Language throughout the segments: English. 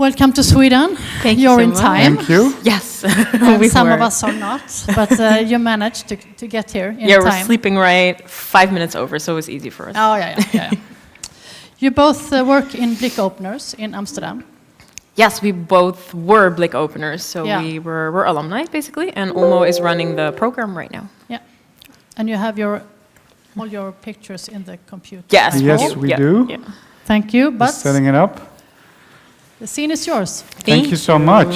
Welcome to Sweden. Thank you You're so in much. time. Thank you. Yes. And We some were. of us are not, but you managed to get here in Yeah, time. we're sleeping right 5 minutes over, so it was easy for us. Oh, yeah. You both work in Blikopeners in Amsterdam. Yes, we both were Blikopeners, so Yeah. we're alumni basically, and Olmo is running the program right now. Yeah. And you have all your pictures in the computer. Yes, I Yes, hope. we Yeah, do. yeah. Thank you, but Just setting it up. the scene is yours. Thank you so much.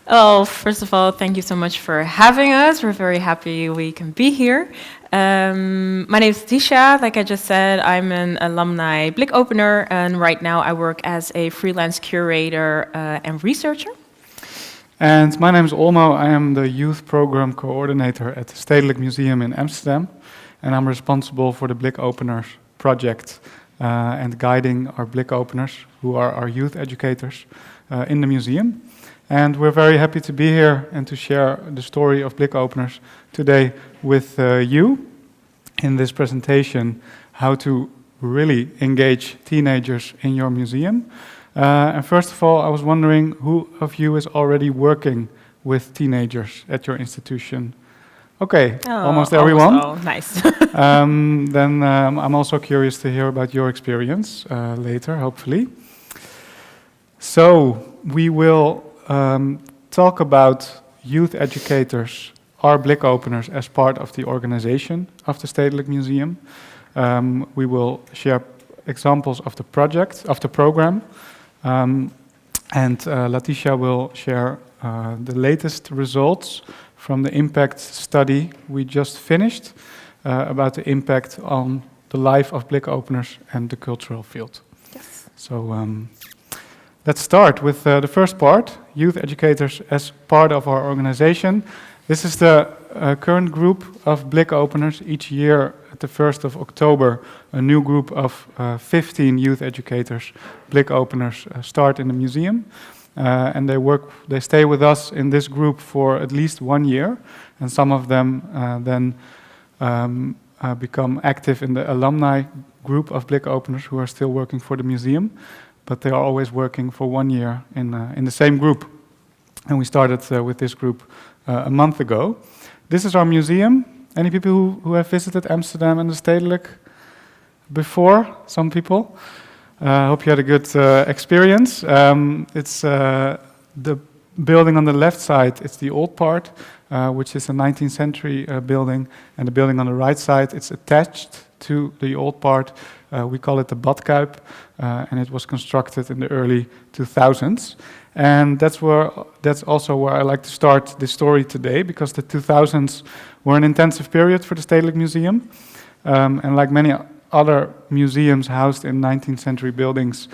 Oh, first of all, thank you so much for having us. We're very happy we can be here. My name is Lateesha. Like I just said, I'm an alumni Blikopener, and right now I work as a freelance curator and researcher. And my name is Olmo. I am the youth program coordinator at the Stedelijk Museum in Amsterdam. And I'm responsible for the Blikopeners project and guiding our Blikopeners, who are our youth educators, in the museum. And we're very happy to be here and to share the story of Blikopeners today with you in this presentation, how to really engage teenagers in your museum. And first of all, I was wondering who of you is already working with teenagers at your institution? Okay, almost everyone. Oh, nice. Then I'm also curious to hear about your experience later, hopefully. So we will talk about youth educators, our Blikopeners, as part of the organization of the Stedelijk Museum. We will share examples of the project, of the program, and Lateesha will share the latest results from the impact study we just finished about the impact on the life of Blikopeners and the cultural field. Yes. So let's start with the first part, youth educators as part of our organization. This is the current group of Blikopeners. Each year at the 1st of October, a new group of 15 youth educators, Blikopeners, start in the museum. And they stay with us in this group for at least 1 year. And some of them then become active in the alumni group of Blikopeners who are still working for the museum. But they are always working for 1 year in the same group. And we started with this group a month ago. This is our museum. Any people who have visited Amsterdam and the Stedelijk before? Some people. Hope you had a good experience. It's the building on the left side, it's the old part, which is a 19th century building. And the building on the right side, it's attached to the old part. We call it the Badkuip, and it was constructed in the early 2000s. And that's also where I like to start this story today, because the 2000s were an intensive period for the Stedelijk Museum. And like many other museums housed in 19th century buildings,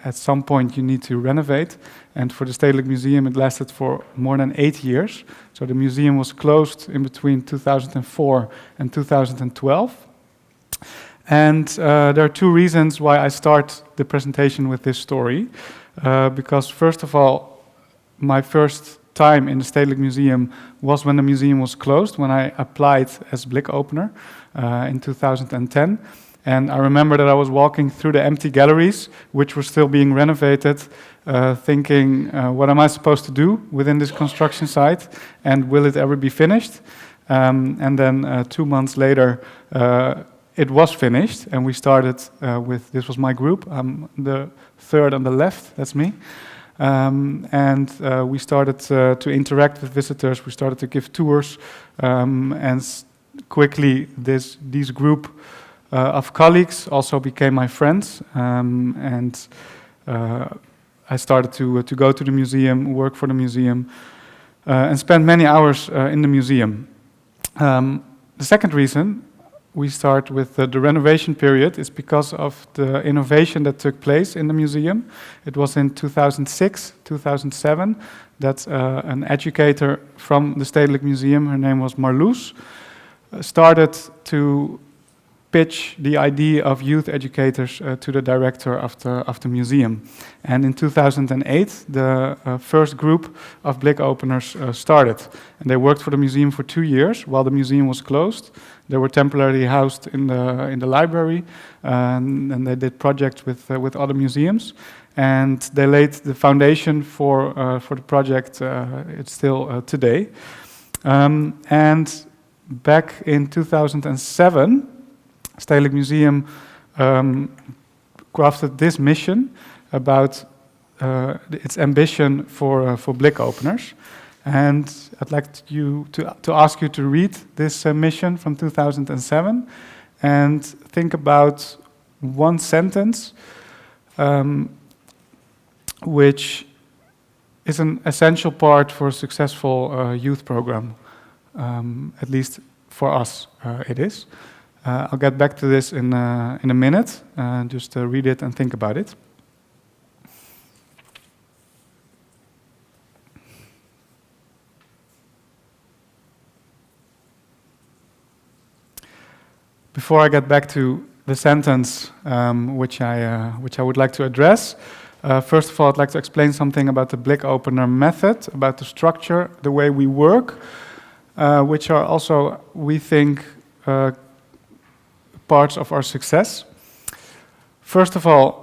at some point you need to renovate. And for the Stedelijk Museum, it lasted for more than 8 years. So the museum was closed in between 2004 and 2012. And there are two reasons why I start the presentation with this story. Because first of all, my first time in the Stedelijk Museum was when the museum was closed, when I applied as Blikopener in 2010. And I remember that I was walking through the empty galleries, which were still being renovated, thinking, what am I supposed to do within this construction site? And will it ever be finished? And then 2 months later, it was finished, and we started this was my group. I'm the third on the left, that's me. And we started to interact with visitors. We started to give tours, and quickly these group of colleagues also became my friends. And I started to go to the museum, work for the museum, and spend many hours in the museum. The second reason we start with the renovation period is because of the innovation that took place in the museum. It was in 2006, 2007, that an educator from the Stedelijk Museum, her name was Marloes, started to pitch the idea of youth educators to the director of the museum. And in 2008, the first group of Blikopeners started. And they worked for the museum for 2 years while the museum was closed. They were temporarily housed in the library, and they did projects with other museums. and they laid the foundation for the project. It's still today. And back in 2007, Stedelijk Museum crafted this mission about its ambition for Blikopeners. And I'd like to ask you to read this mission from 2007 and think about one sentence which is an essential part for a successful youth program. At least for us, it is. I'll get back to this in a minute. Just read it and think about it. Before I get back to the sentence which I would like to address, first of all, I'd like to explain something about the Blikopener method, about the structure, the way we work, which are also, we think, parts of our success. First of all,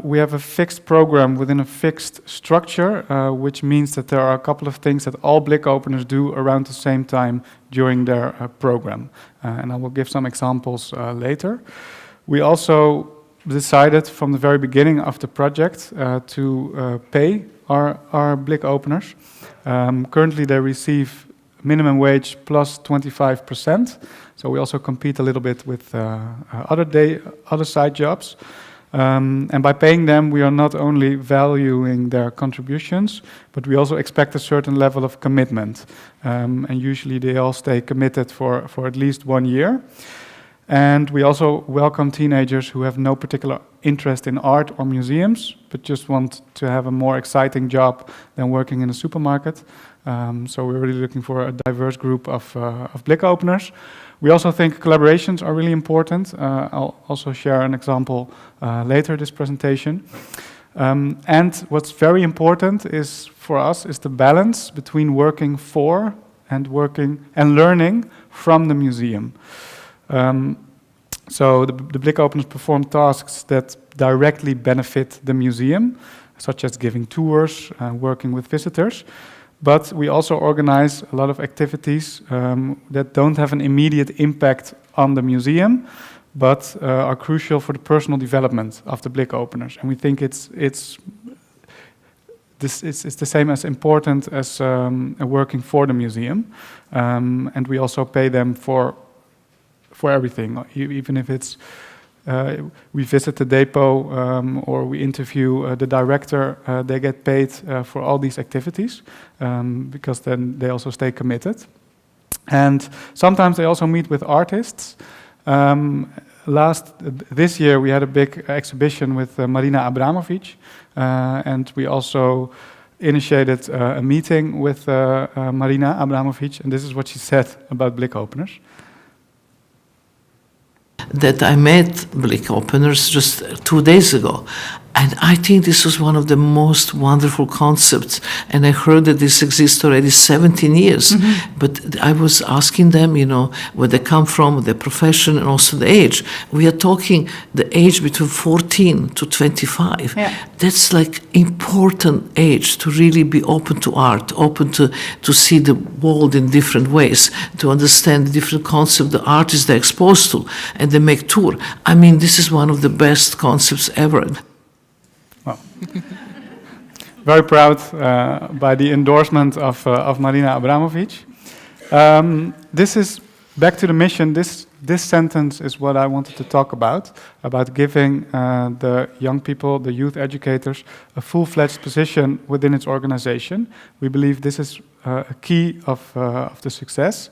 we have a fixed program within a fixed structure, which means that there are a couple of things that all Blikopeners do around the same time during their program. And I will give some examples later. We also decided from the very beginning of the project to pay our Blikopeners. Currently they receive minimum wage plus 25%. So we also compete a little bit with other side jobs. And by paying them, we are not only valuing their contributions, but we also expect a certain level of commitment. And usually they all stay committed for at least 1 year. And we also welcome teenagers who have no particular interest in art or museums, but just want to have a more exciting job than working in a supermarket. So we're really looking for a diverse group of Blikopeners. We also think collaborations are really important. I'll also share an example later this presentation. And what's very important is for us is the balance between working for and learning from the museum. So the Blikopeners perform tasks that directly benefit the museum, such as giving tours, working with visitors. But we also organize a lot of activities that don't have an immediate impact on the museum, but are crucial for the personal development of the Blikopeners. And we think it's the same as important as working for the museum. And we also pay them for everything, even if it's we visit the depot or we interview the director, they get paid for all these activities because then they also stay committed. And sometimes they also meet with artists. This year we had a big exhibition with Marina Abramovic, and we also initiated a meeting with Marina Abramovic, and this is what she said about Blikopeners. That I met Blikopeners just 2 days ago. And I think this was one of the most wonderful concepts. And I heard that this exists already 17 years. Mm-hmm. But I was asking them, where they come from, their profession, and also the age. We are talking the age between 14 to 25. Yeah. That's like important age to really be open to art, open to see the world in different ways, to understand the different concepts the artists they're exposed to, and they make tour. I mean, this is one of the best concepts ever. Very proud by the endorsement of Marina Abramovic. This is back to the mission. This sentence is what I wanted to talk about giving the young people, the youth educators, a full-fledged position within its organization. We believe this is a key of the success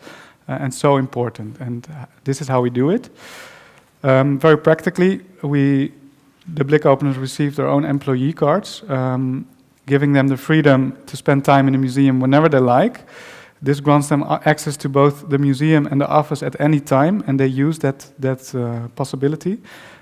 and so important. And this is how we do it. Very practically, the Blikopeners receive their own employee cards, giving them the freedom to spend time in the museum whenever they like. This grants them access to both the museum and the office at any time, and they use that possibility.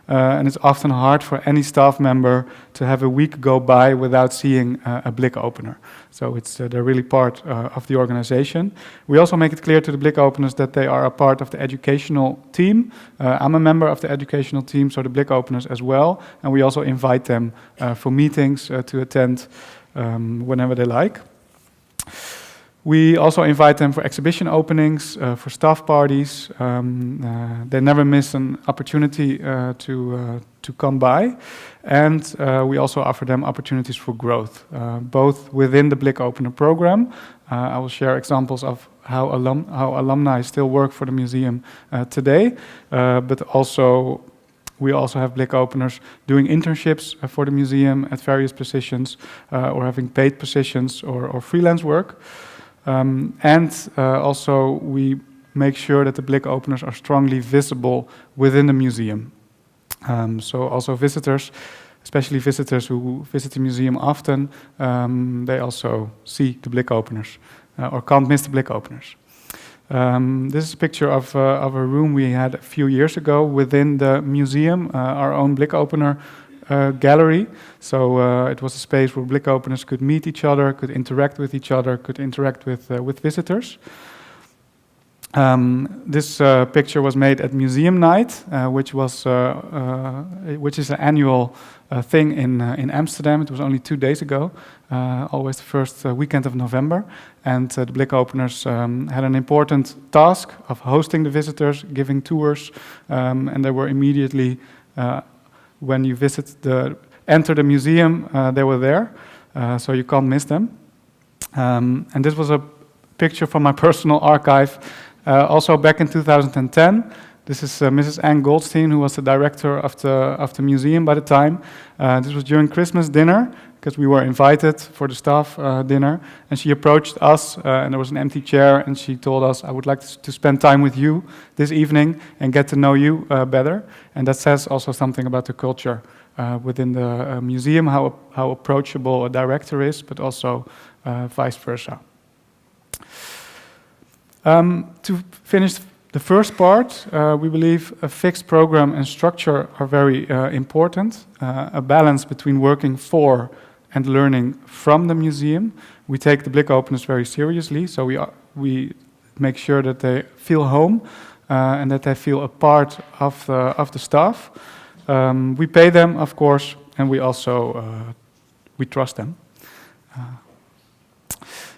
And it's often hard for any staff member to have a week go by without seeing a Blikopener. So they're really part of the organization. We also make it clear to the Blikopeners that they are a part of the educational team. I'm a member of the educational team, so the Blikopeners as well. And we also invite them for meetings to attend whenever they like. We also invite them for exhibition openings, for staff parties. They never miss an opportunity to come by. And we also offer them opportunities for growth, both within the Blikopener program. I will share examples of how alumni still work for the museum today, but also we also have Blikopeners doing internships for the museum at various positions, or having paid positions or freelance work. Also we make sure that the Blikopeners are strongly visible within the museum. So also visitors, especially visitors who visit the museum often, they also see the Blikopeners or can't miss the Blikopeners. This is a picture of a room we had a few years ago within the museum, our own Blikopener gallery. So it was a space where Blikopeners could meet each other, could interact with each other, could interact with visitors. This picture was made at Museum Night, which is an annual thing in Amsterdam. It was only 2 days ago, always the first weekend of November. And the Blikopeners had an important task of hosting the visitors, giving tours, and they were immediately, when you enter the museum, they were there, so you can't miss them. And this was a picture from my personal archive. Also back in 2010, this is Mrs. Ann Goldstein, who was the director of the museum by the time. This was during Christmas dinner, because we were invited for the staff dinner, and she approached us, and there was an empty chair, and she told us, "I would like to spend time with you this evening and get to know you better." And that says also something about the culture within the museum, how approachable a director is, but also vice versa. To finish the first part, we believe a fixed program and structure are very important. A balance between working for and learning from the museum. We take the Blikopeners very seriously, so we make sure that they feel home and that they feel a part of the staff. We pay them, of course, and we also we trust them.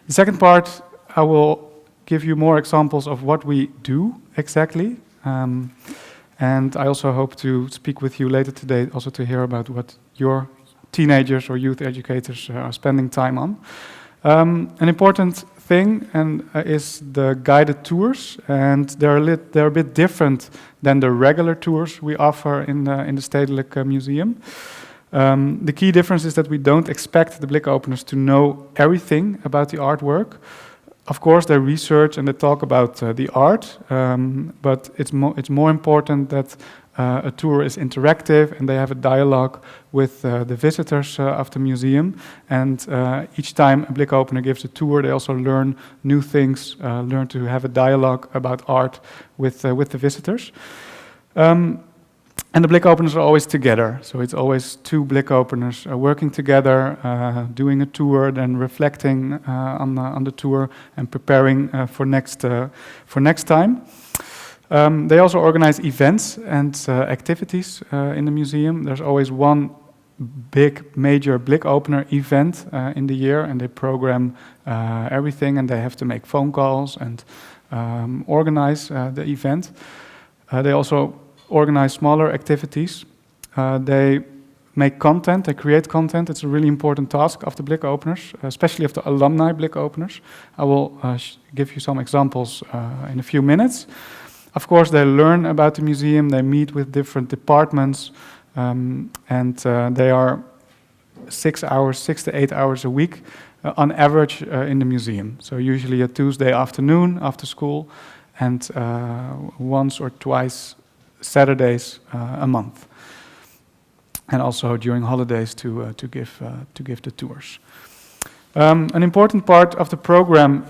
The second part, I will give you more examples of what we do exactly. And I also hope to speak with you later today also to hear about what your teenagers or youth educators are spending time on. An important thing is the guided tours, and they're a bit different than the regular tours we offer in the Stedelijk Museum. The key difference is that we don't expect the Blikopeners to know everything about the artwork. Of course, they research and they talk about the art, but it's more important that a tour is interactive and they have a dialogue with the visitors of the museum. And each time a Blikopener gives a tour, they also learn new things, learn to have a dialogue about art with the visitors. And the Blikopeners are always together, so it's always 2 Blikopeners working together, doing a tour, then reflecting on the tour and preparing for next time. They also organize events and activities in the museum. There's always one big major Blikopener event in the year, and they program everything, and they have to make phone calls and organize the event. They also organize smaller activities. They make content, they create content. It's a really important task of the Blikopeners, especially of the alumni Blikopeners. I will give you some examples in a few minutes. Of course, they learn about the museum, they meet with different departments, and they are 6 to 8 hours a week on average in the museum. So usually a Tuesday afternoon after school, and once or twice Saturdays a month, and also during holidays to give the tours. An important part of the program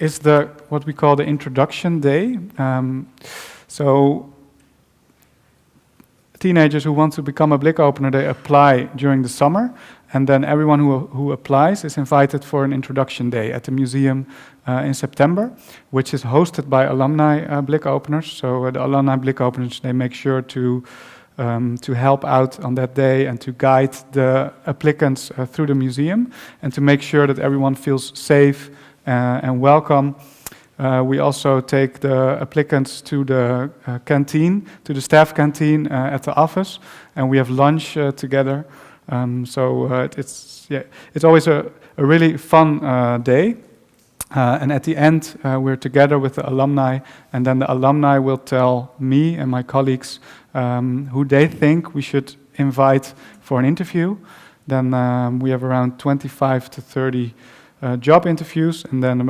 is what we call the introduction day. So teenagers who want to become a Blikopener, they apply during the summer, and then everyone who applies is invited for an introduction day at the museum in September, which is hosted by alumni Blikopeners. So the alumni Blikopeners, they make sure to help out on that day and to guide the applicants through the museum and to make sure that everyone feels safe and welcome. We also take the applicants to the canteen, to the staff canteen at the office, and we have lunch together. It's always a really fun day. And at the end, we're together with the alumni, and then the alumni will tell me and my colleagues who they think we should invite for an interview. Then we have around 25 to 30 job interviews, and then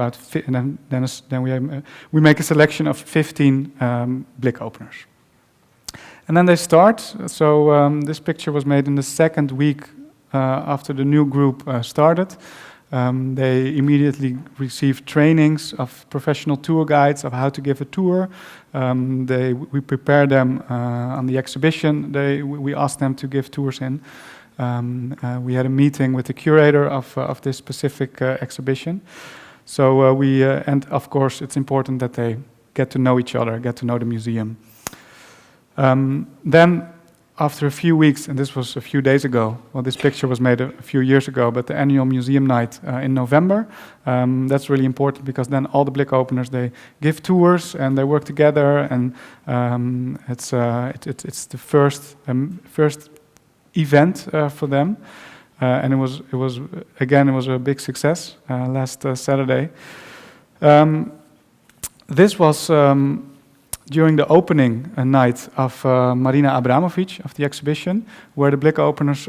we make a selection of 15 Blikopeners. And then they start. So this picture was made in the second week after the new group started. They immediately received trainings of professional tour guides of how to give a tour. We prepare them on the exhibition. We asked them to give tours in. We had a meeting with the curator of this specific exhibition. So and of course, it's important that they get to know each other, get to know the museum. Then, after a few weeks, and this was a few days ago, well, this picture was made a few years ago, but the annual museum night in November, that's really important because then all the Blikopeners, they give tours and they work together, and it's the first event for them, and it was a big success last Saturday. This was during the opening night of Marina Abramovic of the exhibition, where the Blikopeners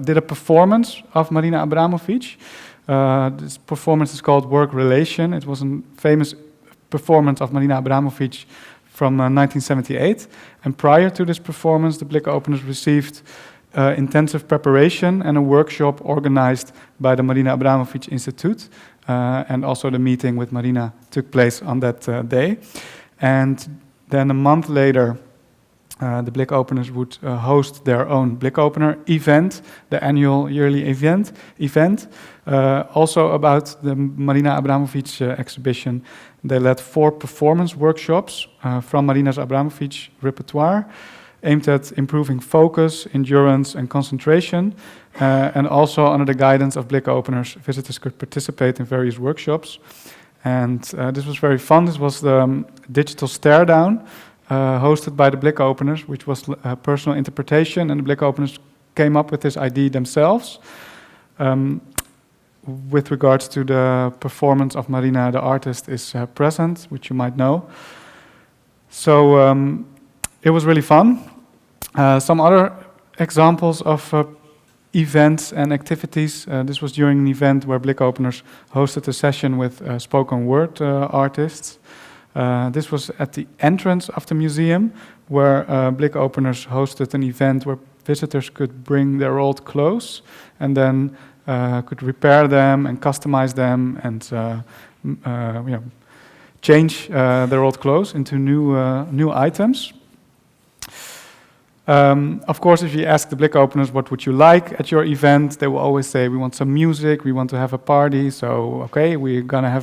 did a performance of Marina Abramovic. This performance is called Work Relation. It was a famous performance of Marina Abramovic from 1978. And prior to this performance, the Blikopeners received intensive preparation and a workshop organized by the Marina Abramovic Institute. And also the meeting with Marina took place on that day. And then a month later, the Blikopeners would host their own Blikopener event, the annual yearly event, also about the Marina Abramovic exhibition. They led 4 performance workshops from Marina Abramovic repertoire, aimed at improving focus, endurance, and concentration. And also under the guidance of Blikopeners, visitors could participate in various workshops. And this was very fun. This was the digital stare down, hosted by the Blikopeners, which was personal interpretation, and the Blikopeners came up with this idea themselves. With regards to the performance of Marina, the artist is present, which you might know. So it was really fun. Some other examples of events and activities. This was during an event where Blikopeners hosted a session with spoken word artists. This was at the entrance of the museum, where Blikopeners hosted an event where visitors could bring their old clothes and then could repair them and customize them and change their old clothes into new items. Of course, if you ask the Blikopeners what would you like at your event, they will always say, we want some music, we want to have a party. So, okay, we're gonna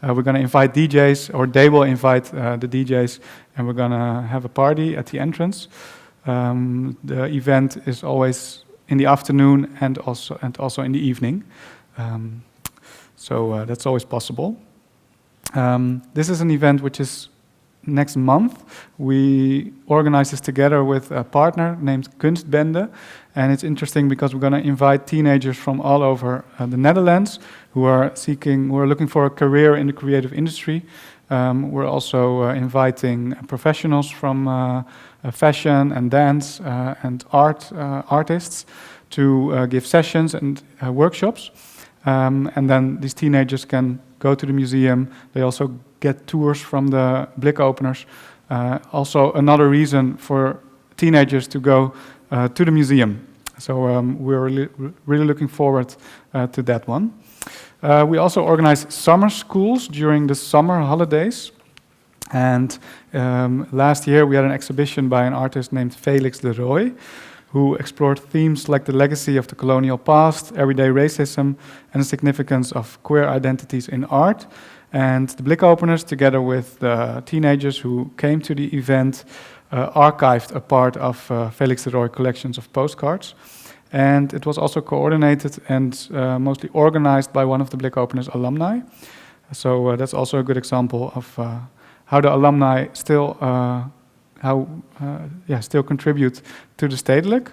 invite DJs, or they will invite the DJs, and we're gonna have a party at the entrance. The event is always in the afternoon and also in the evening. So that's always possible. This is an event which is next month. We organize this together with a partner named Kunstbende, and it's interesting because we're going to invite teenagers from all over the Netherlands who are looking for a career in the creative industry. We're also inviting professionals from fashion and dance and artists to give sessions and workshops. And then these teenagers can go to the museum. They also get tours from the Blikopeners. Also another reason for teenagers to go to the museum. So we're really looking forward to that one. We also organize summer schools during the summer holidays. And last year we had an exhibition by an artist named Felix de Rooij, who explored themes like the legacy of the colonial past, everyday racism, and the significance of queer identities in art. And the Blikopeners, together with the teenagers who came to the event, archived a part of Felix de Rooij collections of postcards. And it was also coordinated and mostly organized by one of the Blikopeners alumni. So that's also a good example of how the alumni still still contribute to the Stedelijk.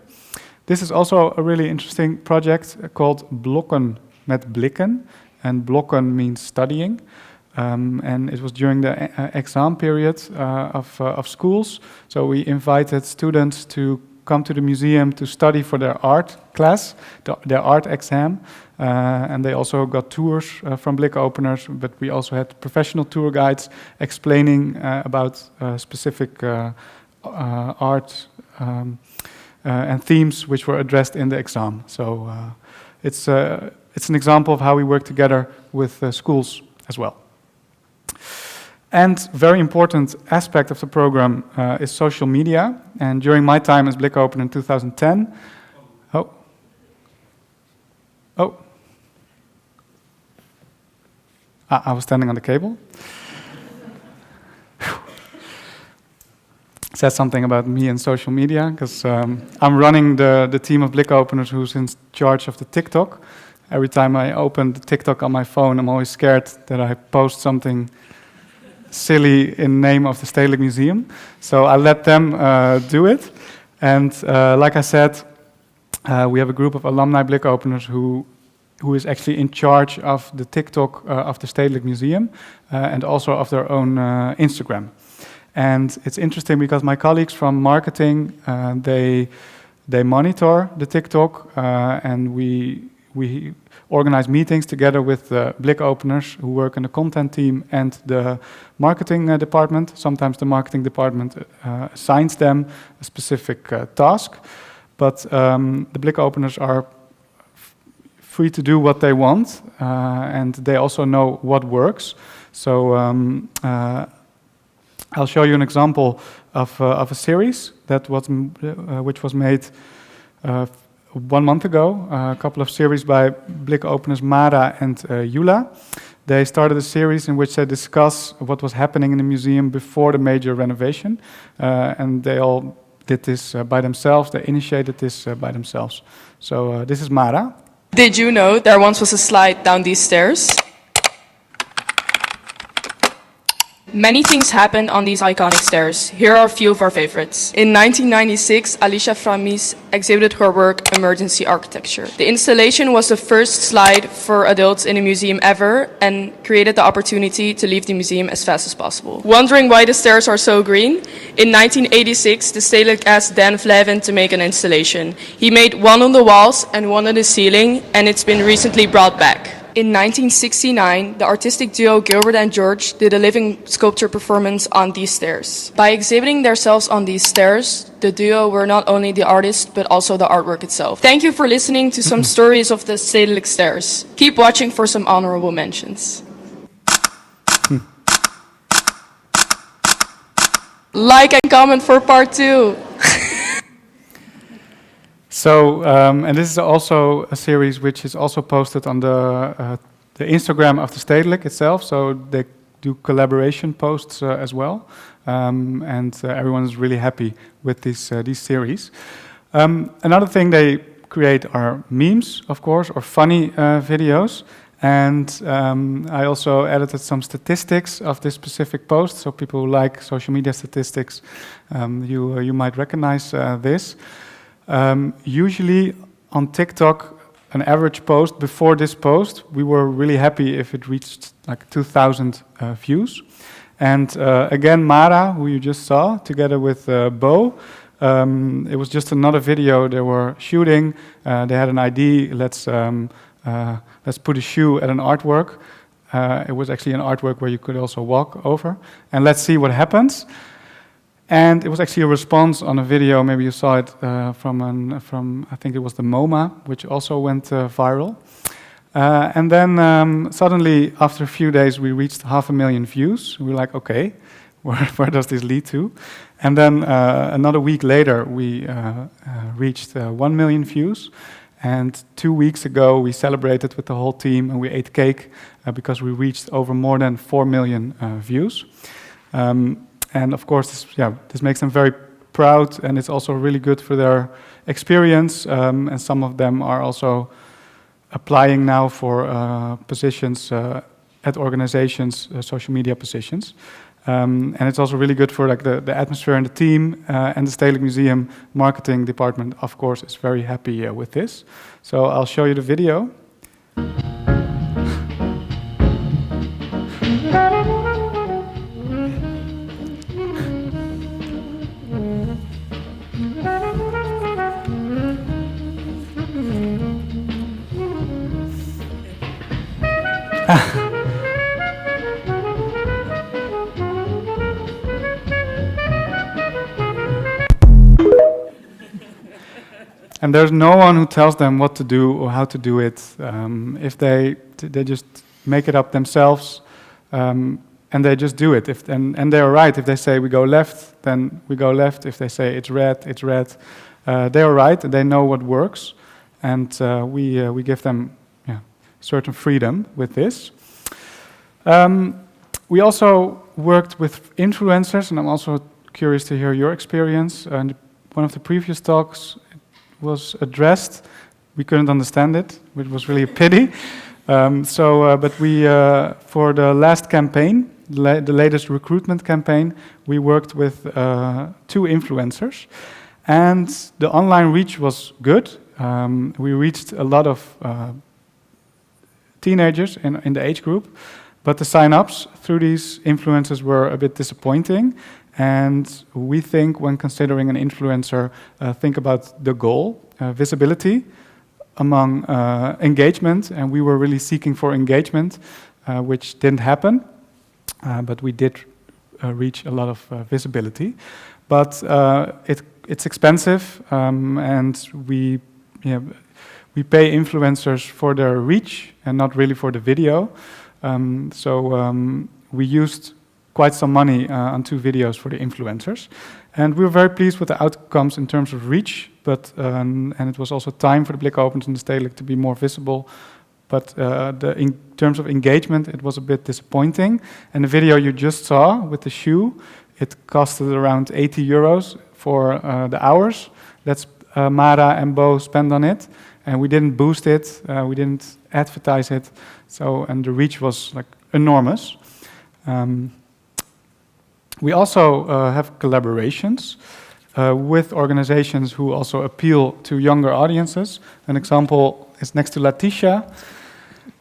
This is also a really interesting project called Blokken met Blikken, and blokken means studying. And it was during the exam period of schools, so we invited students to come to the museum to study for their art class, their art exam, and they also got tours from Blikopeners, but we also had professional tour guides explaining about specific art and themes which were addressed in the exam. So it's an example of how we work together with schools as well. And very important aspect of the program is social media. And during my time as Blikopener in 2010, I was standing on the cable. Says something about me and social media, because I'm running the team of Blikopeners who's in charge of the TikTok. Every time I open the TikTok on my phone, I'm always scared that I post something silly in the name of the Stedelijk Museum. So I let them do it. And like I said, we have a group of alumni Blikopeners who is actually in charge of the TikTok of the Stedelijk Museum and also of their own Instagram. And it's interesting because my colleagues from marketing, they monitor the TikTok and we organize meetings together with the Blikopeners who work in the content team and the marketing department. Sometimes the marketing department assigns them a specific task, but the Blikopeners are free to do what they want, and they also know what works. So I'll show you an example of a series that was which was made 1 month ago, a couple of series by Blikopeners Mara and Jula. They started a series in which they discuss what was happening in the museum before the major renovation, and they all did this by themselves. They initiated this by themselves. So this is Mara. Did you know there once was a slide down these stairs? Many things happened on these iconic stairs. Here are a few of our favorites. In 1996, Lateesha Verwey exhibited her work, Emergency Architecture. The installation was the first slide for adults in a museum ever and created the opportunity to leave the museum as fast as possible. Wondering why the stairs are so green? In 1986, the Stedelijk asked Dan Vleven to make an installation. He made one on the walls and one on the ceiling, and it's been recently brought back. In 1969, the artistic duo Gilbert and George did a living sculpture performance on these stairs. By exhibiting themselves on these stairs, the duo were not only the artists, but also the artwork itself. Thank you for listening to some stories of the Stedelijk stairs. Keep watching for some honorable mentions. Like and comment for part 2. So, and this is also a series which is also posted on the Instagram of the Stedelijk itself. So they do collaboration posts as well, and everyone is really happy with these series. Another thing they create are memes, of course, or funny videos. And I also edited some statistics of this specific post. So people who like social media statistics, you might recognize this. Usually on TikTok, an average post before this post, we were really happy if it reached like 2,000 views. And again, Mara, who you just saw, together with Bo, it was just another video they were shooting. They had an idea, let's put a shoe at an artwork. It was actually an artwork where you could also walk over. And let's see what happens. And it was actually a response on a video, maybe you saw it from, I think it was the MoMA, which also went viral. And then suddenly, after a few days, we reached 500,000 views. We were like, okay, where does this lead to? And then another week later, we reached 1 million views. And 2 weeks ago, we celebrated with the whole team, and we ate cake because we reached over more than 4 million views. And of course, this makes them very proud, and it's also really good for their experience. And some of them are also applying now for positions at organizations, social media positions. And it's also really good for like the atmosphere and the team, and the Stedelijk Museum marketing department, of course, is very happy with this. So I'll show you the video. And there's no one who tells them what to do or how to do it. If they just make it up themselves, and they just do it. And they're right. If they say we go left, then we go left. If they say it's red, it's red. They are right. They know what works, and we give them certain freedom with this. We also worked with influencers, and I'm also curious to hear your experience. And one of the previous talks was addressed. We couldn't understand it, which was really a pity. But we, for the last campaign, the latest recruitment campaign, we worked with 2 influencers. And the online reach was good. We reached a lot of teenagers in the age group, but the sign-ups through these influencers were a bit disappointing. And we think, when considering an influencer, think about the goal, visibility among engagement. And we were really seeking for engagement, which didn't happen. But we did reach a lot of visibility. But it's expensive, and we pay influencers for their reach and not really for the video. We used quite some money on 2 videos for the influencers. And we were very pleased with the outcomes in terms of reach, but and it was also time for the Blikopeners and the Stedelijk to be more visible. But in terms of engagement, it was a bit disappointing. And the video you just saw with the shoe, it costed around 80 euros for the hours. That's Mara and Bo spent on it. And we didn't boost it, we didn't advertise it. And the reach was like enormous. We also have collaborations with organizations who also appeal to younger audiences. An example is next to Lateesha,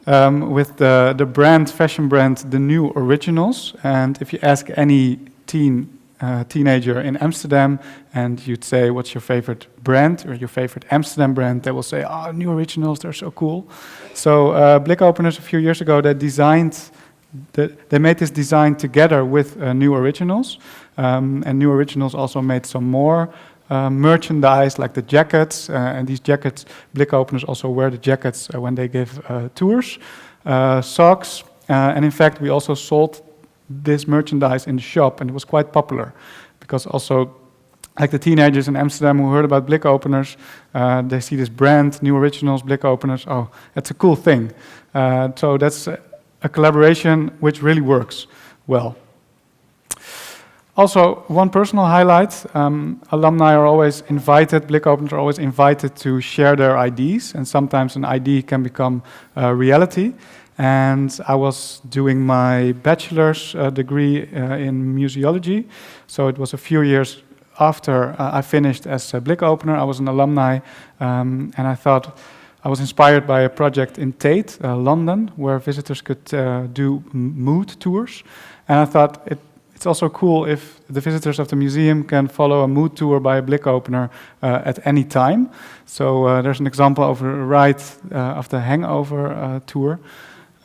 with the brand, fashion brand, The New Originals. And if you ask any teenager in Amsterdam and you'd say, what's your favorite brand or your favorite Amsterdam brand, they will say, oh, New Originals, they're so cool. So Blikopeners a few years ago, they made this design together with New Originals, and New Originals also made some more merchandise, like the jackets, and these jackets, Blikopeners also wear the jackets when they give tours, socks, and in fact we also sold this merchandise in the shop, and it was quite popular, because also like the teenagers in Amsterdam who heard about Blikopeners, they see this brand, New Originals, Blikopeners, oh, that's a cool thing. So that's a collaboration which really works well. Also, one personal highlight, alumni are always invited, Blikopeners are always invited to share their ideas, and sometimes an idea can become reality. And I was doing my bachelor's degree in museology, so it was a few years after I finished as a Blikopener. I was an alumni, and I thought, I was inspired by a project in Tate, London, where visitors could do mood tours. And I thought it's also cool if the visitors of the museum can follow a mood tour by a Blikopener at any time. So there's an example of a ride of the Hangover tour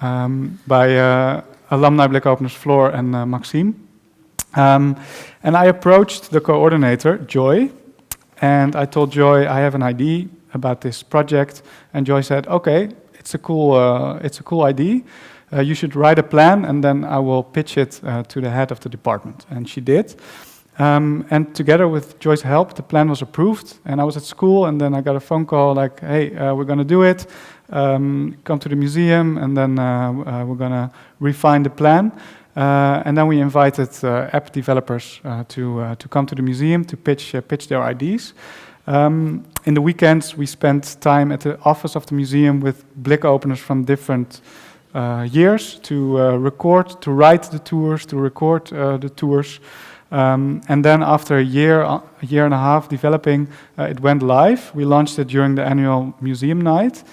by alumni Blikopeners Floor and Maxime. And I approached the coordinator, Joy, and I told Joy I have an idea about this project, and Joy said, "Okay, it's a cool idea. You should write a plan, and then I will pitch it to the head of the department." And she did. And together with Joy's help, the plan was approved. And I was at school, and then I got a phone call like, "Hey, we're going to do it. Come to the museum, and then we're going to refine the plan." And then we invited app developers to come to the museum to pitch their ideas. In the weekends, we spent time at the office of the museum with Blikopeners from different years to record, to write the tours, to record the tours. And then after a year and a half developing, it went live. We launched it during the annual museum night.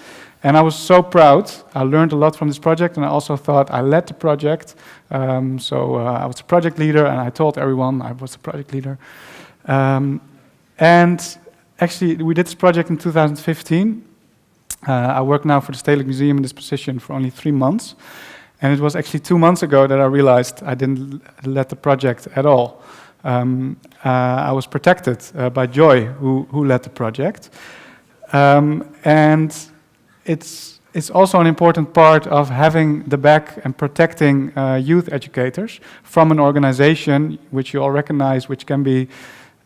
And I was so proud. I learned a lot from this project, and I also thought I led the project. So I was a project leader, and I told everyone I was the project leader. And actually, we did this project in 2015. I work now for the Stedelijk Museum in this position for only 3 months. And it was actually 2 months ago that I realized I didn't lead the project at all. I was protected by Joy, who led the project. And it's also an important part of having the back and protecting youth educators from an organization which you all recognize, which can be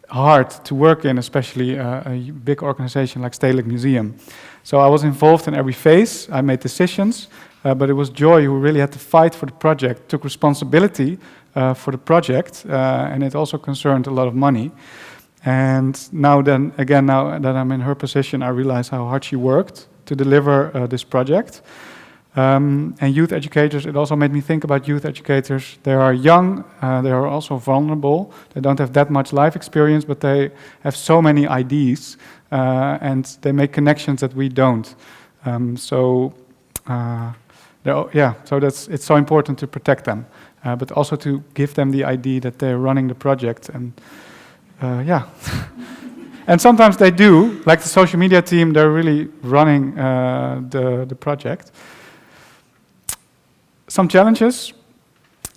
hard to work in, especially a big organization like Stedelijk Museum. So I was involved in every phase. I made decisions, but it was Joy who really had to fight for the project, took responsibility for the project, and it also concerned a lot of money. And now that I'm in her position, I realize how hard she worked to deliver this project. And youth educators, it also made me think about youth educators. They are young, they are also vulnerable. They don't have that much life experience, but they have so many ideas, and they make connections that we don't. So it's so important to protect them, but also to give them the idea that they're running the project. And and sometimes they do, like the social media team, they're really running the project. Some challenges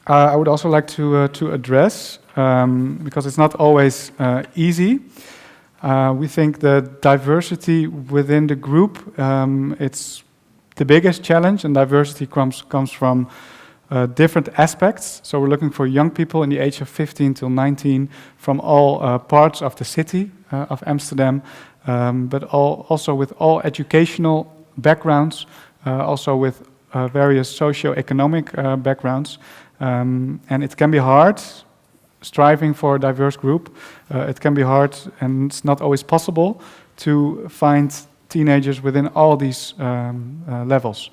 I would also like to address, because it's not always easy. We think the diversity within the group, it's the biggest challenge, and diversity comes from different aspects. So we're looking for young people in the age of 15 till 19 from all parts of the city of Amsterdam, but also with all educational backgrounds, also with various socio-economic backgrounds. And it can be hard, striving for a diverse group. It can be hard, and it's not always possible to find teenagers within all these levels.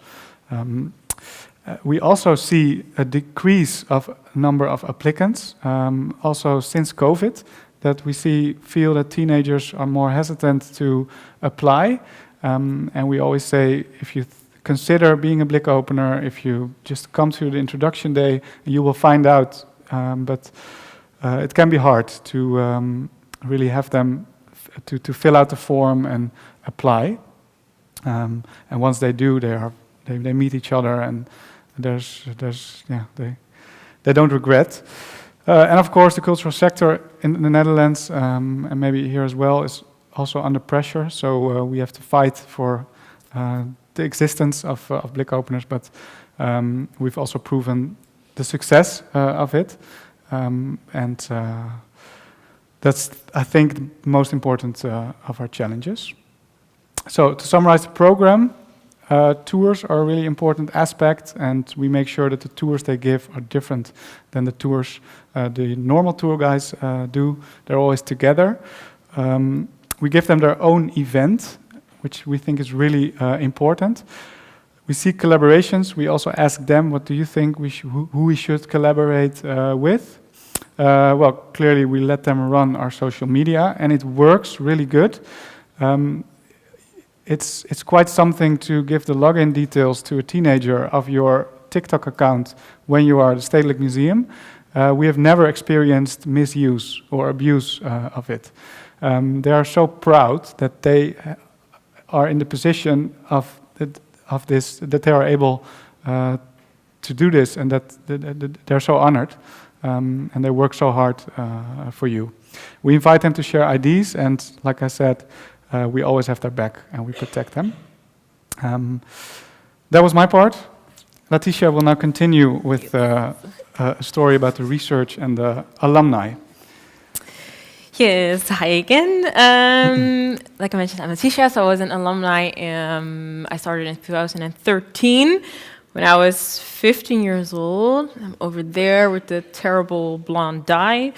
We also see a decrease of number of applicants, also since COVID, that we feel that teenagers are more hesitant to apply. And we always say, if you consider being a Blikopener, if you just come to the introduction day, you will find out. But it can be hard to really have them to fill out the form and apply. And once they do, they meet each other, and they don't regret. And of course, the cultural sector in the Netherlands, and maybe here as well, is also under pressure. So we have to fight for the existence of Blikopeners, but we've also proven the success of it. And that's, I think, the most important of our challenges. So to summarize the program, tours are a really important aspect, and we make sure that the tours they give are different than the tours the normal tour guides do. They're always together. We give them their own event, which we think is really important. We see collaborations. We also ask them, what do you think who we should collaborate with? Well, clearly we let them run our social media, and it works really good. It's quite something to give the login details to a teenager of your TikTok account when you are at the Stedelijk Museum. We have never experienced misuse or abuse of it. They are so proud that they are in the position of this, that they are able to do this, and that they're so honored. and they work so hard for you. We invite them to share ideas, and like I said, we always have their back and we protect them. That was my part. Lateesha will now continue with a story about the research and the alumni. Yes, hi again. Like I mentioned, I'm Lateesha, so I was an alumni. I started in 2013 when I was 15 years old. I'm over there with the terrible blonde dye.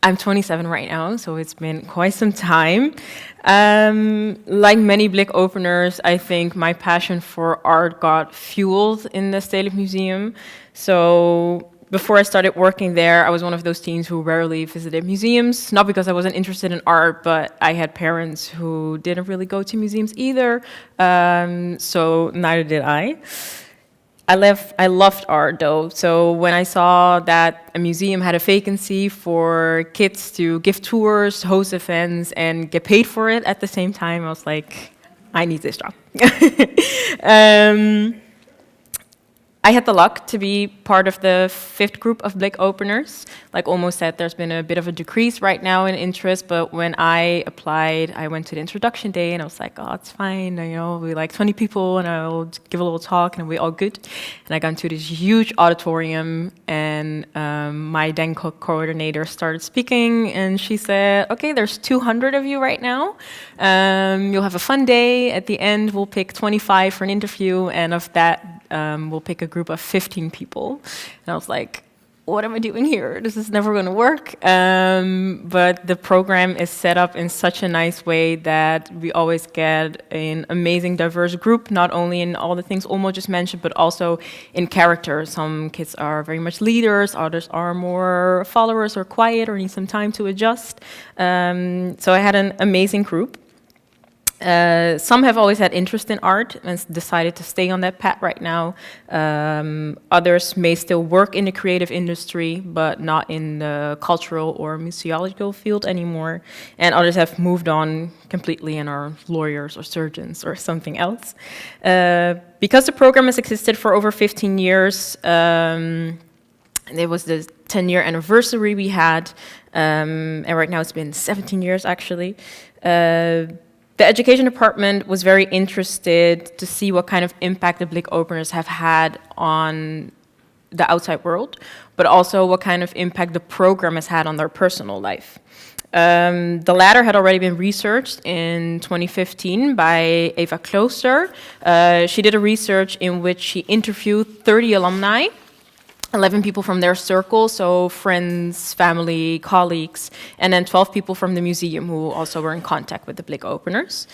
I'm 27 right now, so it's been quite some time. Like many Blikopeners, I think my passion for art got fueled in the Stedelijk Museum. So before I started working there, I was one of those teens who rarely visited museums, not because I wasn't interested in art, but I had parents who didn't really go to museums either, so neither did I. I loved art though, so when I saw that a museum had a vacancy for kids to give tours, host events, and get paid for it at the same time, I was like, I need this job. I had the luck to be part of the 5th group of Blikopeners. Like Olmo said, there's been a bit of a decrease right now in interest, but when I applied, I went to the introduction day and I was like, oh, it's fine, you know, we like 20 people and I'll give a little talk and we're all good. And I got into this huge auditorium and my then coordinator started speaking and she said, okay, there's 200 of you right now. You'll have a fun day. At the end, we'll pick 25 for an interview, and of that, we'll pick a group of 15 people. And I was like, what am I doing here? This is never going to work. But the program is set up in such a nice way that we always get an amazing diverse group, not only in all the things Olmo just mentioned, but also in character. Some kids are very much leaders, others are more followers or quiet or need some time to adjust. So I had an amazing group. Some have always had interest in art and decided to stay on that path right now. Others may still work in the creative industry, but not in the cultural or museological field anymore. And others have moved on completely and are lawyers or surgeons or something else. Because the program has existed for over 15 years, and it was the 10-year anniversary we had, and right now it's been 17 years actually. The education department was very interested to see what kind of impact the Blikopeners have had on the outside world, but also what kind of impact the program has had on their personal life. The latter had already been researched in 2015 by Eva Klooster. She did a research in which she interviewed 30 alumni, 11 people from their circle, so friends, family, colleagues, and then 12 people from the museum who also were in contact with the Blikopeners.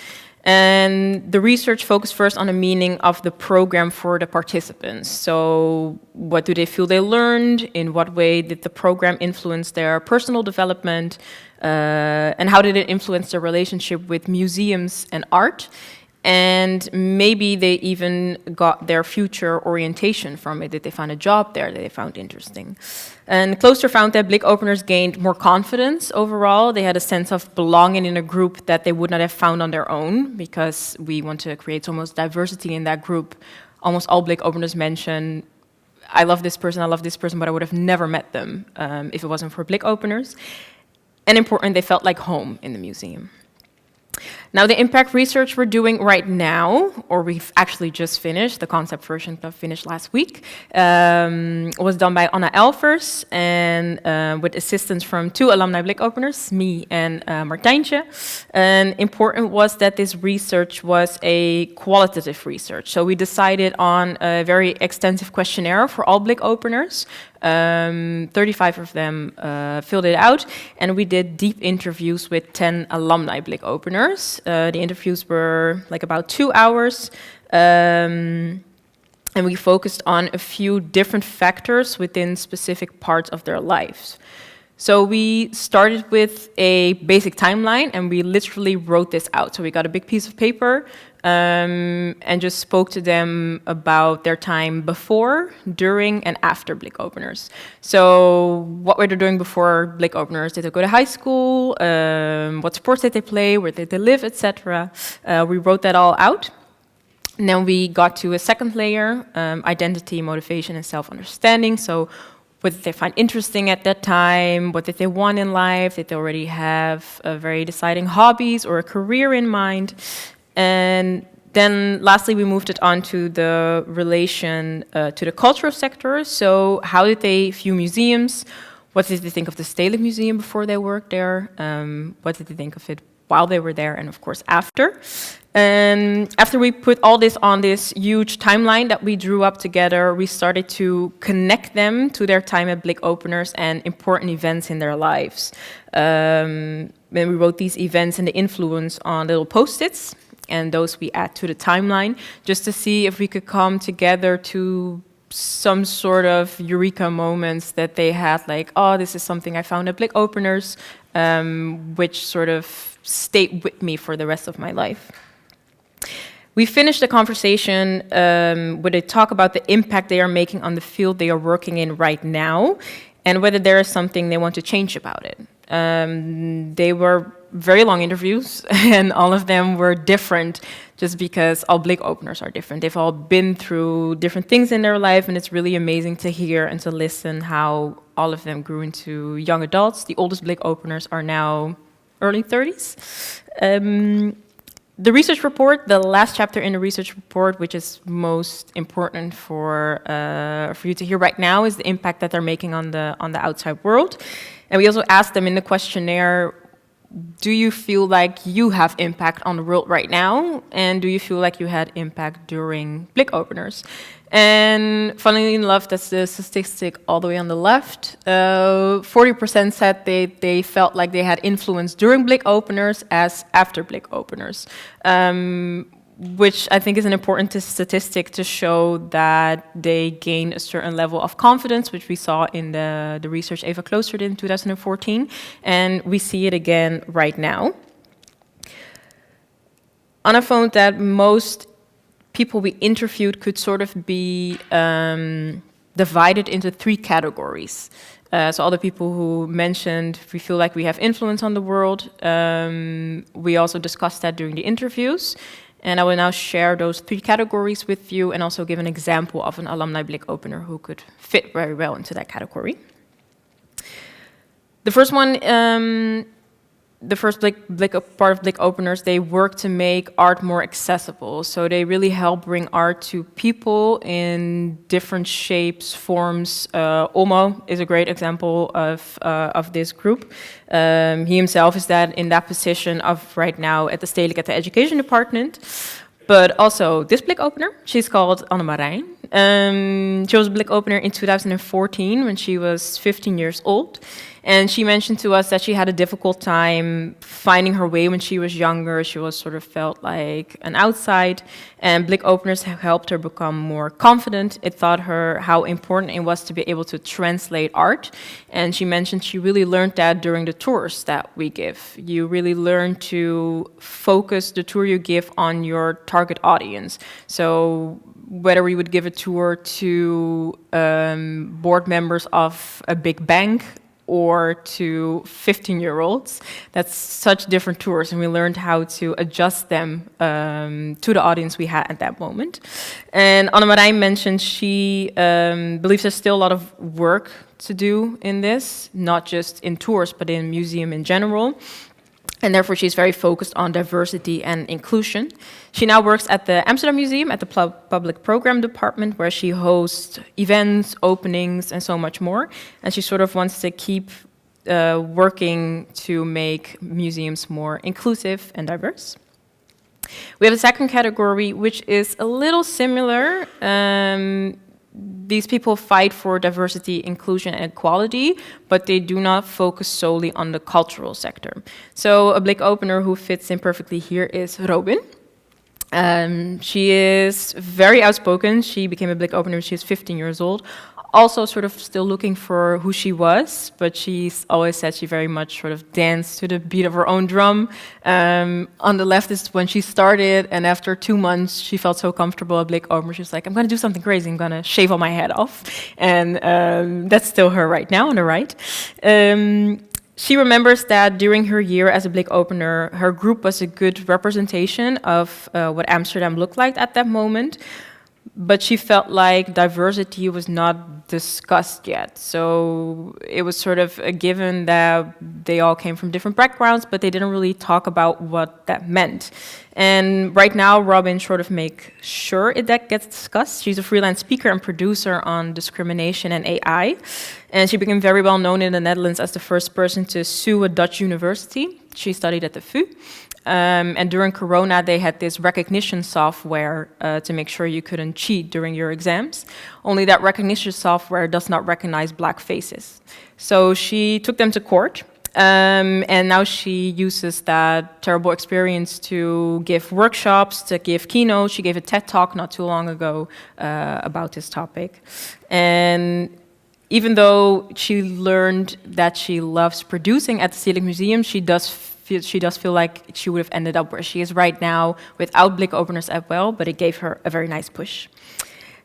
And the research focused first on the meaning of the program for the participants. So what do they feel they learned? In what way did the program influence their personal development? And how did it influence their relationship with museums and art? And maybe they even got their future orientation from it, that they found a job there that they found interesting. And Klooster found that Blikopeners gained more confidence overall. They had a sense of belonging in a group that they would not have found on their own, because we want to create so much diversity in that group. Almost all Blikopeners mention, I love this person, but I would have never met them if it wasn't for Blikopeners. And important, they felt like home in the museum. Now, the impact research we're doing right now, or we've actually just finished, the concept version that finished last week, was done by Anna Elvers and with assistance from 2 alumni Blikopeners, me and Martijntje. And important was that this research was a qualitative research. So we decided on a very extensive questionnaire for all Blikopeners. 35 of them filled it out, and we did deep interviews with 10 alumni Blikopeners. The interviews were like about 2 hours, and we focused on a few different factors within specific parts of their lives. So we started with a basic timeline, and we literally wrote this out. So we got a big piece of paper and just spoke to them about their time before, during, and after Blikopeners. So what were they doing before Blikopeners? Did they go to high school? What sports did they play? Where did they live, etc.? We wrote that all out. And then we got to a second layer, identity, motivation, and self-understanding. So what did they find interesting at that time? What did they want in life? Did they already have very deciding hobbies or a career in mind? And then lastly, we moved it on to the relation to the cultural sector. So how did they view museums? What did they think of the Stedelijk Museum before they worked there? What did they think of it while they were there, and of course after? And after we put all this on this huge timeline that we drew up together, we started to connect them to their time at Blikopeners and important events in their lives. And we wrote these events and the influence on little post-its, and those we add to the timeline, just to see if we could come together to some sort of eureka moments that they had, like, oh, this is something I found at Blikopeners, which sort of stayed with me for the rest of my life. We finished the conversation with a talk about the impact they are making on the field they are working in right now, and whether there is something they want to change about it. They were very long interviews, and all of them were different, just because all Blikopeners are different. They've all been through different things in their life, and it's really amazing to hear and to listen how all of them grew into young adults. The oldest Blikopeners are now early 30s. The research report, the last chapter in the research report, which is most important for you to hear right now, is the impact that they're making on the outside world. And we also asked them in the questionnaire, do you feel like you have impact on the world right now? And do you feel like you had impact during Blikopeners? And funnily enough, that's the statistic all the way on the left. 40% said they felt like they had influence during Blikopeners as after Blikopeners, which I think is an important statistic to show that they gain a certain level of confidence, which we saw in the research Eva Klooster did in 2014, and we see it again right now. Anna found that most people we interviewed could sort of be divided into three categories. So all the people who mentioned we feel like we have influence on the world, we also discussed that during the interviews. And I will now share those three categories with you and also give an example of an alumni Blikopener who could fit very well into that category. The first one, the first part of Blikopeners, they work to make art more accessible. So they really help bring art to people in different shapes, forms. Olmo is a great example of this group. He himself is in that position of right now at the Stedelijk at the Education Department. But also this Blikopener, she's called Anne-Marijn. She was a Blikopener in 2014 when she was 15 years old. And she mentioned to us that she had a difficult time finding her way when she was younger. She was sort of felt like an outside, and Blikopeners have helped her become more confident. It taught her how important it was to be able to translate art. And she mentioned she really learned that during the tours that we give. You really learn to focus the tour you give on your target audience. So whether we would give a tour to board members of a big bank or to 15-year-olds, that's such different tours, and we learned how to adjust them to the audience we had at that moment. And Anne-Marijn mentioned she believes there's still a lot of work to do in this, not just in tours, but in museum in general. And therefore, she's very focused on diversity and inclusion. She now works at the Amsterdam Museum at the Public Program Department, where she hosts events, openings, and so much more. And she sort of wants to keep working to make museums more inclusive and diverse. We have a second category, which is a little similar. These people fight for diversity, inclusion, and equality, but they do not focus solely on the cultural sector. So a Blikopener who fits in perfectly here is Robin. She is very outspoken. She became a Blikopener when she was 15 years old. Also sort of still looking for who she was, but she's always said she very much sort of danced to the beat of her own drum. On the left is when she started, and after 2 months, she felt so comfortable at Blikopener. She was like, I'm going to do something crazy. I'm going to shave all my head off. And that's still her right now on the right. She remembers that during her year as a Blik opener, her group was a good representation of what Amsterdam looked like at that moment, but she felt like diversity was not discussed yet. So it was sort of a given that they all came from different backgrounds, but they didn't really talk about what that meant. And right now, Robin sort of make sure that gets discussed. She's a freelance speaker and producer on discrimination and AI. And she became very well known in the Netherlands as the first person to sue a Dutch university. She studied at the VU. And during Corona, they had this recognition software to make sure you couldn't cheat during your exams. Only that recognition software does not recognize black faces. So she took them to court. And now she uses that terrible experience to give workshops, to give keynotes. She gave a TED Talk not too long ago about this topic. And even though she learned that she loves producing at the Stedelijk Museum, she does feel like she would have ended up where she is right now without Blikopeners as well, but it gave her a very nice push.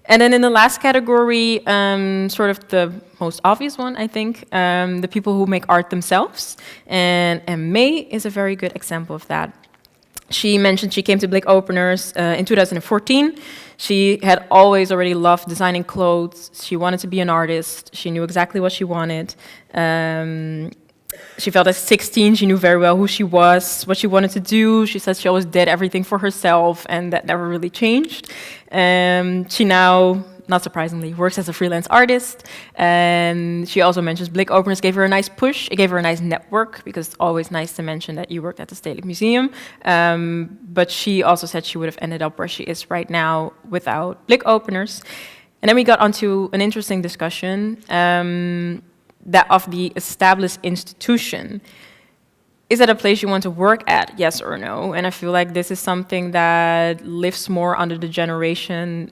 And then in the last category, sort of the most obvious one, I think, the people who make art themselves. And May is a very good example of that. She mentioned she came to Blikopeners in 2014. She had always already loved designing clothes. She wanted to be an artist. She knew exactly what she wanted. She felt at 16, she knew very well who she was, what she wanted to do. She said she always did everything for herself, and that never really changed. She now, not surprisingly, works as a freelance artist. And she also mentions Blikopeners gave her a nice push. It gave her a nice network, because it's always nice to mention that you worked at the Stedelijk Museum. But she also said she would have ended up where she is right now without Blikopeners. And then we got onto an interesting discussion. That of the established institution. Is that a place you want to work at, yes or no? And I feel like this is something that lives more under the generation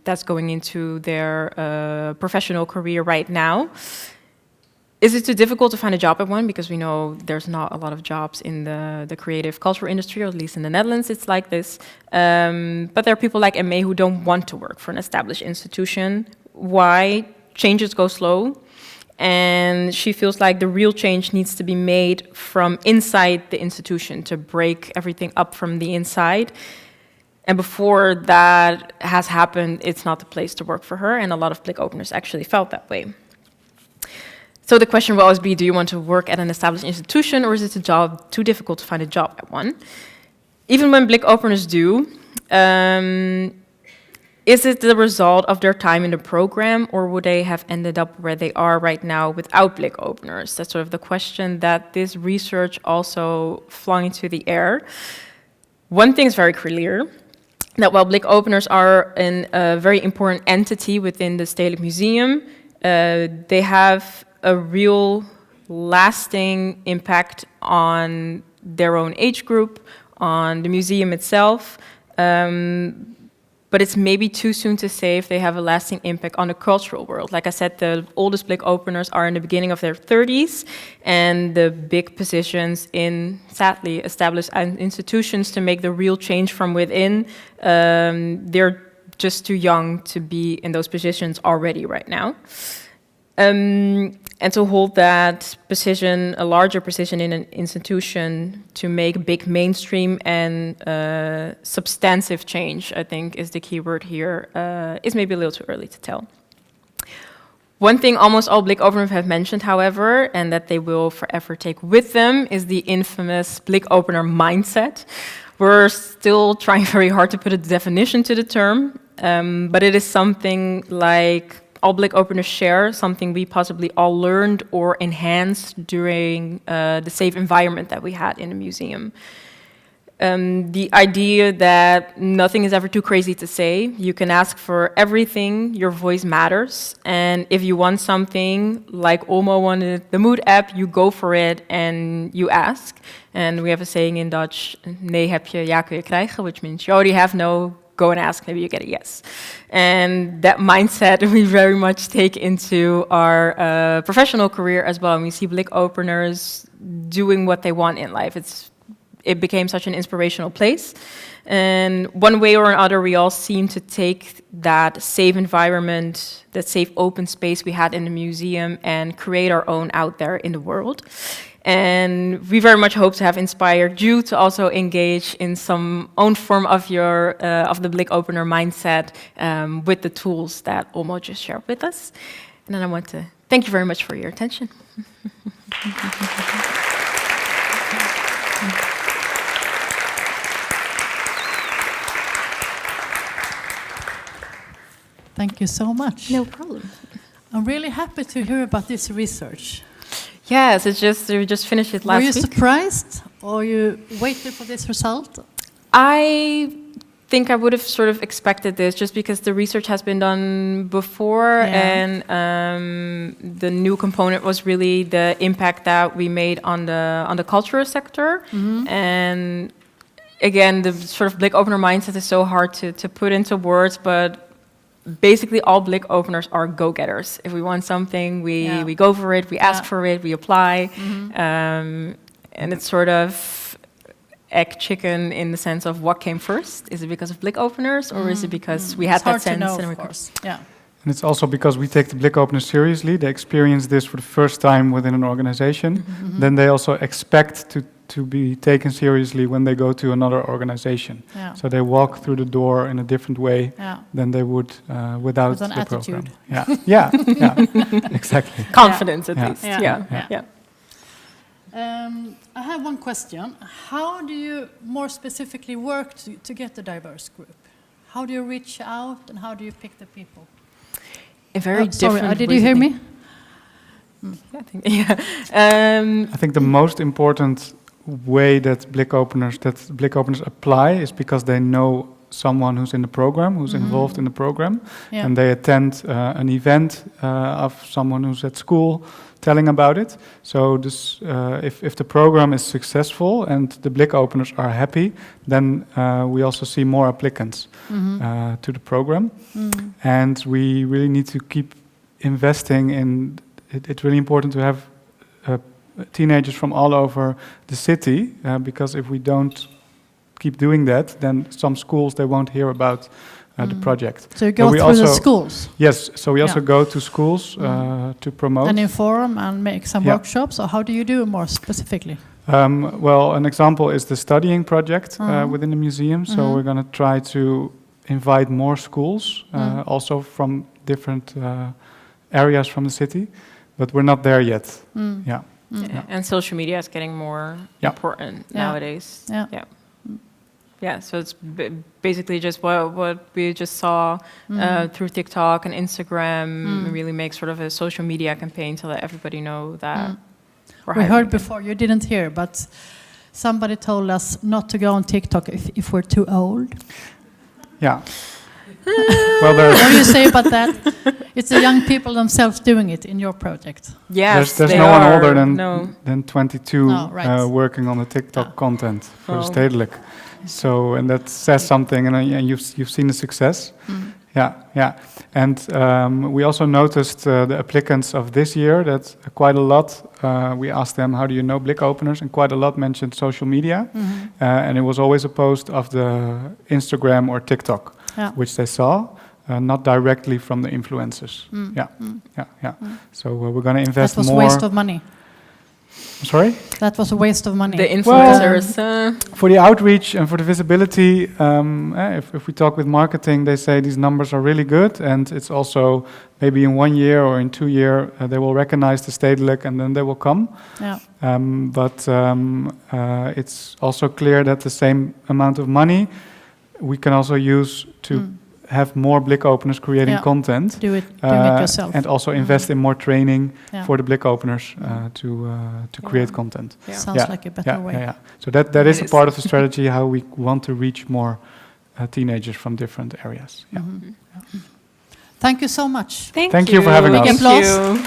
that's going into their professional career right now. Is it too difficult to find a job at one? Because we know there's not a lot of jobs in the creative cultural industry, or at least in the Netherlands it's like this. But there are people like May who don't want to work for an established institution. Why? Changes go slow. And she feels like the real change needs to be made from inside the institution, to break everything up from the inside. And before that has happened, it's not the place to work for her, and a lot of Blikopeners actually felt that way. So the question will always be, do you want to work at an established institution, or is it too difficult to find a job at one? Even when Blikopeners do, is it the result of their time in the program, or would they have ended up where they are right now without Blikopeners? That's sort of the question that this research also flung into the air. One thing is very clear, that while Blikopeners are a very important entity within the Stedelijk Museum, they have a real lasting impact on their own age group, on the museum itself. But it's maybe too soon to say if they have a lasting impact on the cultural world. Like I said, the oldest Blikopeners are in the beginning of their 30s, and the big positions in, sadly, established institutions to make the real change from within, they're just too young to be in those positions already right now. And to hold that position, a larger position in an institution, to make big mainstream and substantive change, I think is the key word here, is maybe a little too early to tell. One thing almost all Blikopeners have mentioned, however, and that they will forever take with them, is the infamous Blikopener mindset. We're still trying very hard to put a definition to the term, but it is something like all Blikopeners share, something we possibly all learned or enhanced during the safe environment that we had in the museum. The idea that nothing is ever too crazy to say, you can ask for everything, your voice matters, and if you want something, like Olmo wanted the Mood app, you go for it and you ask. And we have a saying in Dutch, nee heb je, ja kun je krijgen, which means you already have no, go and ask, maybe you get a yes. And that mindset we very much take into our professional career as well. And we see Blikopeners doing what they want in life. It's it became such an inspirational place. And one way or another, we all seem to take that safe environment, that safe open space we had in the museum and create our own out there in the world. And we very much hope to have inspired you to also engage in some own form of your of the Blikopener mindset with the tools that Olmo just shared with us. And then I want to thank you very much for your attention. Thank you so much. No problem. I'm really happy to hear about this research. Yes, we just finished it last week. Were you surprised, or you waited for this result? I think I would have sort of expected this, just because the research has been done before, and the new component was really the impact that we made on the cultural sector. And again, the sort of Blikopener mindset is so hard to put into words, but basically all Blikopeners are go-getters. If we want something, we go for it, we ask for it, we apply. And it's sort of egg chicken in the sense of what came first. Is it because of Blikopeners, or is it because we had that sense? Hard to know, of course. Yeah. And it's also because we take the Blikopeners seriously. They experience this for the first time within an organization. Then they also expect to be taken seriously when they go to another organization. Yeah. So they walk through the door in a different way than they would without With an the attitude. program. Yeah, exactly. Confidence, at least. Yeah. Yeah. I have one question. How do you more specifically work to get a diverse group? How do you reach out, and how do you pick the people? A very different. Sorry, did you hear me? I think the most important way that Blikopeners apply is because they know someone who's in the program, who's involved in the program, and they attend an event of someone who's at school telling about it. So this, if the program is successful and the Blikopeners are happy, then we also see more applicants to the program. And we really need to keep investing in it. It's really important to have teenagers from all over the city, because if we don't keep doing that, then some schools, they won't hear about the project. So you go through the schools? Yes, so we also go to schools to promote. And inform and make some workshops, or how do you do it more specifically? Well, an example is the studying project within the museum. So we're going to try to invite more schools, also from different areas from the city, but we're not there yet. And social media is getting more important nowadays. Yeah, so it's basically just what we just saw through TikTok and Instagram. Really make sort of a social media campaign to let everybody know that we heard before, you didn't hear, but somebody told us not to go on TikTok if we're too old. Yeah. Well, what do you say about that? It's the young people themselves doing it in your project. Yes, there's no one older than 22 working on the TikTok content for the Stedelijk. So, and that says something, and you've seen the success. And we also noticed the applicants of this year that quite a lot, we asked them, how do you know Blikopeners? And quite a lot mentioned social media. And it was always a post of the Instagram or TikTok, which they saw, not directly from the influencers. So we're going to invest more. That was a waste of money. Sorry? That was a waste of money. The influencers. For the outreach and for the visibility, if we talk with marketing, they say these numbers are really good, and it's also maybe in 1 year or in 2 years they will recognize the Stedelijk and then they will come. But it's also clear that the same amount of money we can also use to have more Blikopeners creating content. Doing it yourself. And also invest in more training for the Blikopeners to create content. Sounds like a better way. So that is a part of the strategy, how we want to reach more teenagers from different areas. Thank you so much. Thank you for having us. Big applause.